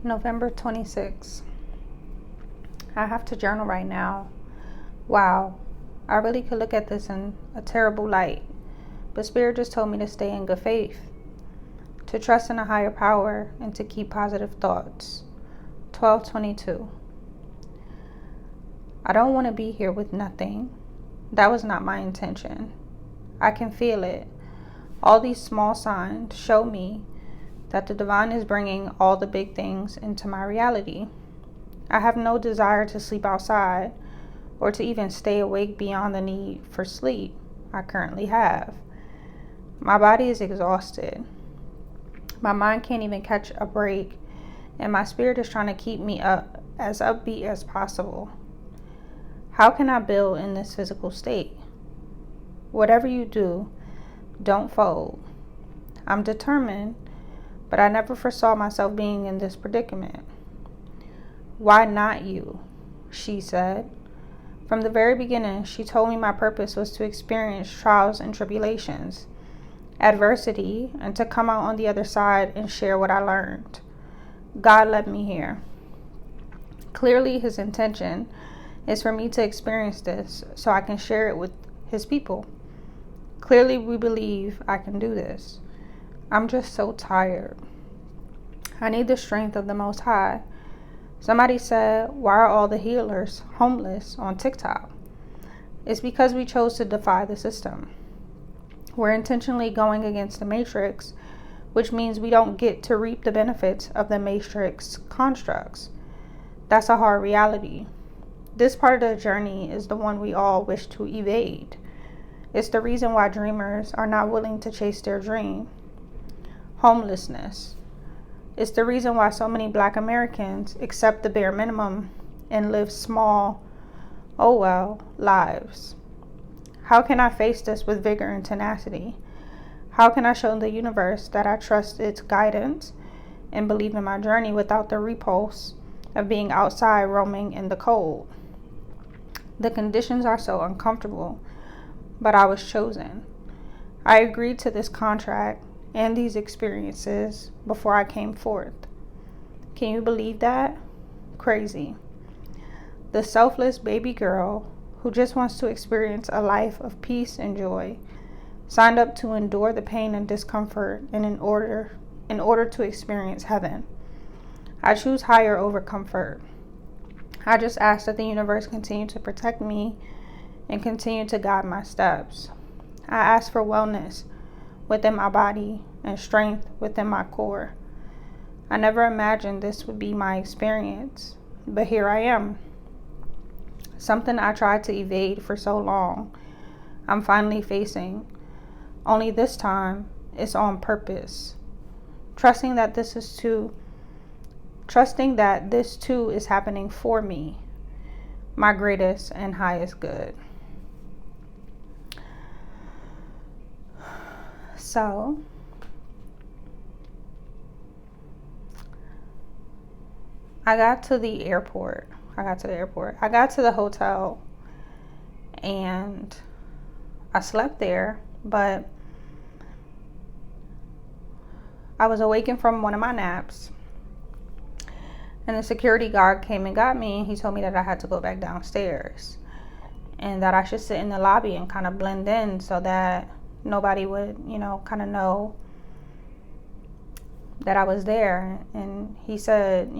November 26th. I have to journal right now. Wow, I really could look at this in a terrible light, but Spirit just told me to stay in good faith, to trust in a higher power, and to keep positive thoughts. 12:22. I don't want to be here with nothing. That was not my intention. I can feel it. All these small signs show me that the divine is bringing all the big things into my reality. I have no desire to sleep outside or to even stay awake beyond the need for sleep I currently have. My body is exhausted. My mind can't even catch a break, and my spirit is trying to keep me up as upbeat as possible. How can I build in this physical state? Whatever you do, don't fold. I'm determined, but I never foresaw myself being in this predicament. Why not you? She said. From the very beginning, she told me my purpose was to experience trials and tribulations, adversity, and to come out on the other side and share what I learned. God led me here. Clearly, his intention is for me to experience this so I can share it with his people. Clearly, we believe I can do this. I'm just so tired. I need the strength of the Most High. Somebody said, why are all the healers homeless on TikTok? It's because we chose to defy the system. We're intentionally going against the matrix, which means we don't get to reap the benefits of the matrix constructs. That's a hard reality. This part of the journey is the one we all wish to evade. It's the reason why dreamers are not willing to chase their dream. Homelessness. It's the reason why so many Black Americans accept the bare minimum and live small, lives. How can I face this with vigor and tenacity? How can I show the universe that I trust its guidance and believe in my journey without the repulse of being outside roaming in the cold? The conditions are so uncomfortable, but I was chosen. I agreed to this contract and these experiences before I came forth. Can you believe that? Crazy. The selfless baby girl who just wants to experience a life of peace and joy signed up to endure the pain and discomfort in order to experience heaven. I choose higher over comfort. I just ask that the universe continue to protect me and continue to guide my steps. I ask for wellness within my body and strength within my core. I never imagined this would be my experience, but here I am. Something I tried to evade for so long, I'm finally facing. Only this time, it's on purpose. Trusting that this too is happening for me, my greatest and highest good. So, I got to the airport. I got to the hotel and I slept there, but I was awakened from one of my naps. And the security guard came and got me, and he told me that I had to go back downstairs and that I should sit in the lobby and kind of blend in so that nobody would, kind of know that I was there. And he said,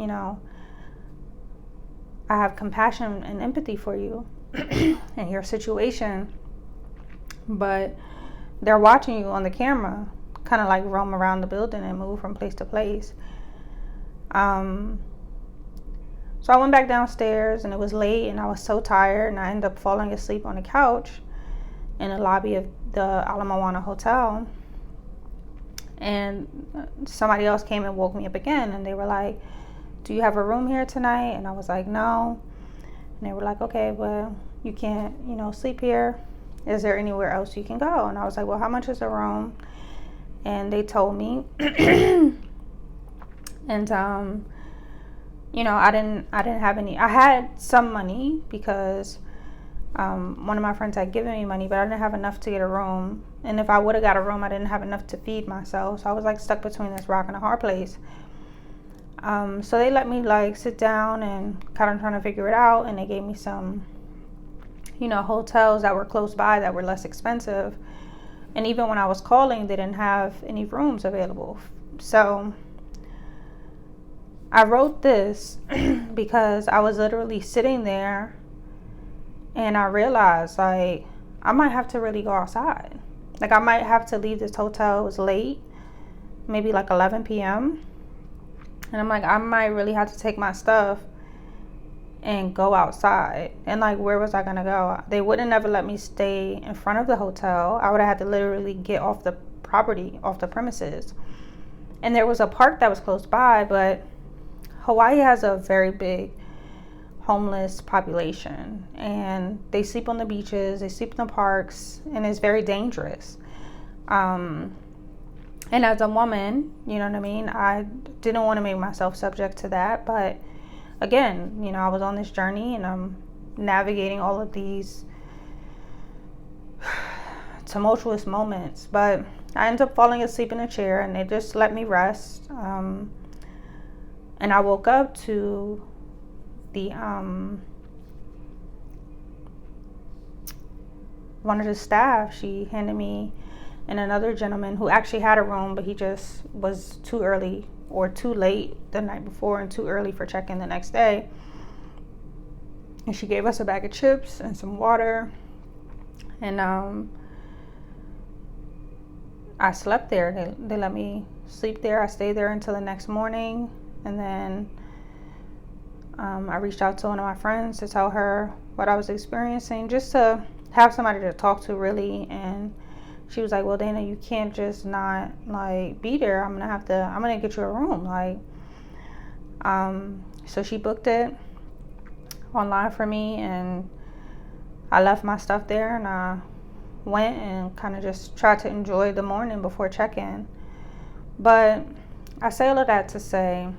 I have compassion and empathy for you and your situation, but they're watching you on the camera, kind of like roam around the building and move from place to place. So I went back downstairs and it was late and I was so tired and I ended up falling asleep on the couch in the lobby of the Ala Moana Hotel. And somebody else came and woke me up again and they were like, do you have a room here tonight? And I was like, no. And they were like, okay, well, you can't, sleep here. Is there anywhere else you can go? And I was like, well, how much is a room? And they told me. And I didn't have any. I had some money because one of my friends had given me money, but I didn't have enough to get a room. And if I would have got a room, I didn't have enough to feed myself. So I was like stuck between this rock and a hard place. So they let me like sit down and kind of trying to figure it out, and they gave me some, hotels that were close by that were less expensive. And even when I was calling, they didn't have any rooms available. So I wrote this because I was literally sitting there and I realized, like, I might have to really go outside. Like, I might have to leave this hotel. It was late, maybe like 11 p.m. And I'm like, I might really have to take my stuff and go outside. And like, where was I gonna go? They wouldn't ever let me stay in front of the hotel. I would have had to literally get off the property, off the premises. And there was a park that was close by, but Hawaii has a very big homeless population, and they sleep on the beaches, they sleep in the parks, and it's very dangerous. And as a woman, you know what I mean, I didn't want to make myself subject to that. But again, I was on this journey and I'm navigating all of these tumultuous moments. But I ended up falling asleep in a chair, and they just let me rest. And I woke up to the one of the staff. She handed me and another gentleman who actually had a room, but he just was too early or too late the night before and too early for check-in the next day. And she gave us a bag of chips and some water. And I slept there. They let me sleep there. I stayed there until the next morning. And then I reached out to one of my friends to tell her what I was experiencing, just to have somebody to talk to, really. And she was like, well, Dana, you can't just not like be there. I'm gonna get you a room. Like, so she booked it online for me, and I left my stuff there, and I went and kind of just tried to enjoy the morning before check-in. But I say all of that to say,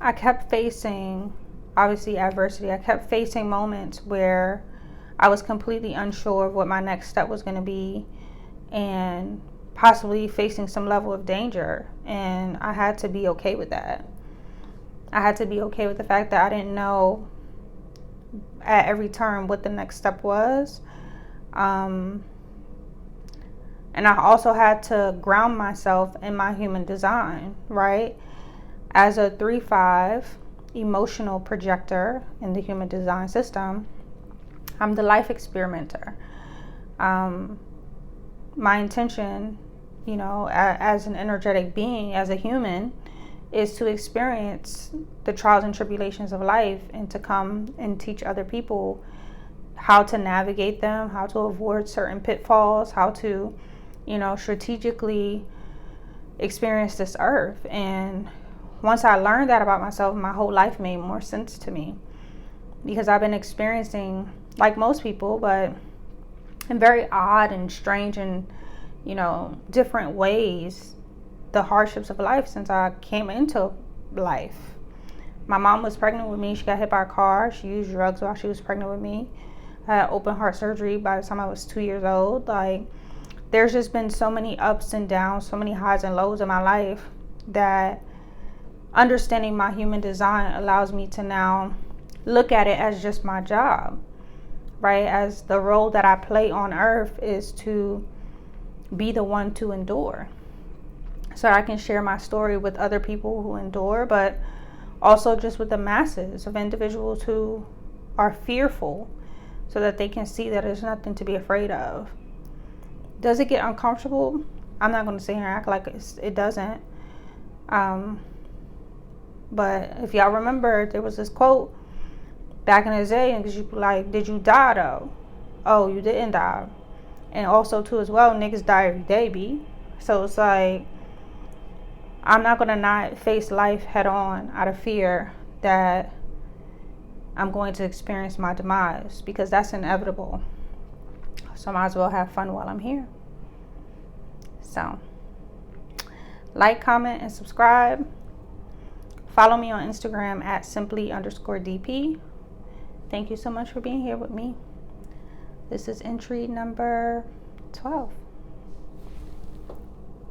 I kept facing, obviously, adversity. I kept facing moments where I was completely unsure of what my next step was going to be, and possibly facing some level of danger. And I had to be okay with that. I had to be okay with the fact that I didn't know at every turn what the next step was. And I also had to ground myself in my human design, right? As a 3/5 emotional projector in the human design system, I'm the life experimenter. My intention, as an energetic being, as a human, is to experience the trials and tribulations of life, and to come and teach other people how to navigate them, how to avoid certain pitfalls, how to, strategically experience this earth. And once I learned that about myself, my whole life made more sense to me, because I've been experiencing, like most people, but in very odd and strange and, different ways, the hardships of life since I came into life. My mom was pregnant with me. She got hit by a car. She used drugs while she was pregnant with me. I had open heart surgery by the time I was 2 years old. Like, there's just been so many ups and downs, so many highs and lows in my life, that understanding my human design allows me to now look at it as just my job, right? As the role that I play on earth is to be the one to endure. So I can share my story with other people who endure, but also just with the masses of individuals who are fearful, so that they can see that there's nothing to be afraid of. Does it get uncomfortable? I'm not going to sit here and act like it doesn't. But if y'all remember, there was this quote back in the day, and because you like, did you die though? Oh, you didn't die. And also too as well, niggas die every day, B. So it's like, I'm not gonna not face life head on out of fear that I'm going to experience my demise, because that's inevitable. So I might as well have fun while I'm here. So like, comment, and subscribe. Follow me on Instagram at simply_DP. Thank you so much for being here with me. This is entry number 12.